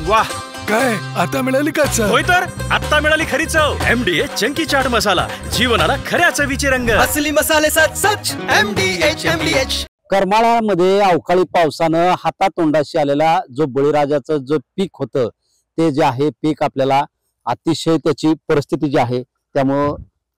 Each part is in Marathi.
वाह, काय आता मिळाली का चव? होय तर आता मिळाली खरी चव. MDH चंकी चाट मसाला, जीवनाला खऱ्या चवीचे रंग. असली मसाले सच MDH. करमाळामध्ये अवकाळी पावसानं हातातोंडाशी आलेला जो बळीराजाचं जो पीक होतं ते जे आहे पीक आपल्याला अतिशय त्याची परिस्थिती जी आहे त्यामुळं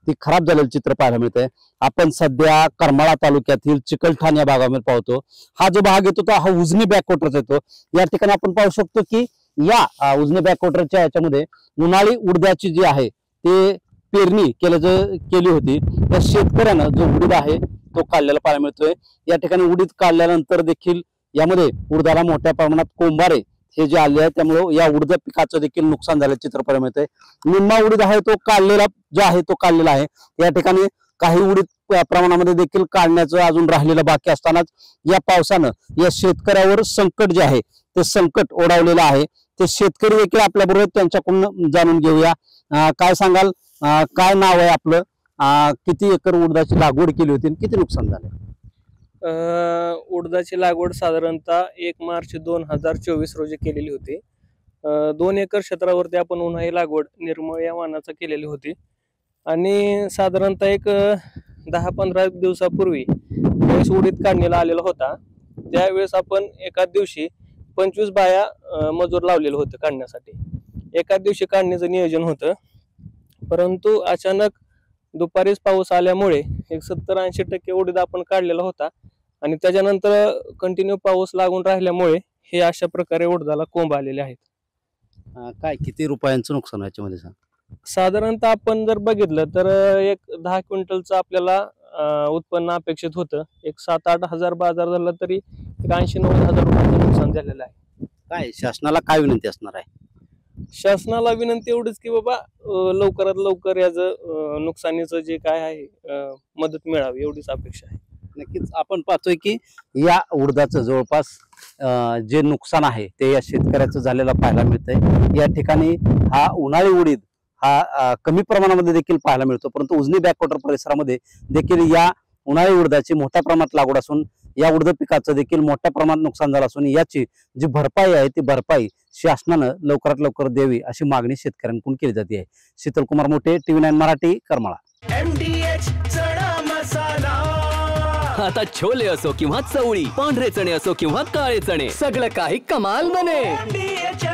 ती खराब झालेलं चित्र पाहायला मिळतंय. आपण सध्या करमाळा तालुक्यातील चिकलठाण या भागामध्ये पाहतो. हा जो भाग येतो तो हा उजनी बॅकवॉटरचा येतो. या ठिकाणी आपण पाहू शकतो की या उजनी बॅकवॉटरच्या याच्यामध्ये उन्हाळी उडद्याची जी आहे ते पेरणी केली होती. त्या शेतकऱ्यानं जो उडीद आहे तो काढलेला पाहायला मिळतोय. या ठिकाणी उडीद काढल्यानंतर देखील यामध्ये उडदाला मोठ्या प्रमाणात कोंबारे हे जे आले आहेत त्यामुळे या उडद पिकाचं देखील नुकसान झालं चित्र पाहायला मिळतंय. निम्मा उडीद आहे तो काढलेला जो आहे तो काढलेला आहे. या ठिकाणी काही उडीद प्रमाणामध्ये देखील काढण्याचं अजून राहिलेलं बाकी असतानाच या पावसानं या शेतकऱ्यावर संकट जे आहे ते संकट ओढावलेलं आहे. ते शेतकरी देखील आपल्या बरोबर त्यांच्याकडून जाणून घेऊया. काय सांगाल, काय नाव आहे आपलं, किती एकर उडदाची लागवड केली होती आणि किती नुकसान झालं? उडदाची लागवड साधारणतः 1 मार्च 2024 रोजी केलेली होती. 2 एकर क्षेत्रावरती आपण उन्हाळी लागवड निर्मळ या वाणाचा केलेली होती आणि साधारणतः एक 10-15 दिवसापूर्वी ज्यावेळेस उडीद काढणीला आलेला होता त्यावेळेस आपण एकाच दिवशी 25 बाया मजूर लावलेलं होतं काढण्यासाठी. एकाच दिवशी काढण्याचं नियोजन होतं, परंतु अचानक दुपारीच पाऊस आल्यामुळे एक 70-80% उडीद आपण काढलेला होता आणि त्याच्यानंतर कंटिन्यू पाऊस लागून राहिल्यामुळे हे अशा प्रकारे उडदाला कोंब आलेले आहेत. काय किती रुपयांचं नुकसान याच्यामध्ये सांग? साधारणतः आपण जर बघितलं तर एक 10 क्विंटलचं आपल्याला उत्पन्न अपेक्षित होतं. एक 7-8 हजार बाजार झाला तरी एक 80-90 हजार रुपयाचं नुकसान झालेलं आहे. काय शासनाला काय विनंती असणार आहे? शासनाला विनंती एवढीच की बाबा लवकरात लवकर याचं नुकसानीचं जे काय आहे मदत मिळावी एवढीच अपेक्षा आहे. नक्कीच आपण पाहतोय की या उडदाचं जवळपास जे नुकसान आहे ते या शेतकऱ्याचं झालेलं पाहायला मिळतंय. या ठिकाणी हा उन्हाळी उडीद हा कमी प्रमाणामध्ये देखील पाहायला मिळतो, परंतु उजनी बॅकवॉटर परिसरामध्ये देखील या उन्हाळी उडदाची मोठ्या प्रमाणात लागवड असून या उडद पिकाचं देखील मोठ्या प्रमाणात नुकसान झालं असून याची जी भरपाई आहे ती भरपाई शासनानं लवकरात लवकर द्यावी अशी मागणी शेतकऱ्यांकडून केली जाते आहे. शीतलकुमार मोठे, TV9 मराठी, करमाळा. MDH चणा मसाला. आता छोले असो किंवा चवळी, पांढरे चणे असो किंवा काळे चणे, सगळं काही कमाल बने. MDH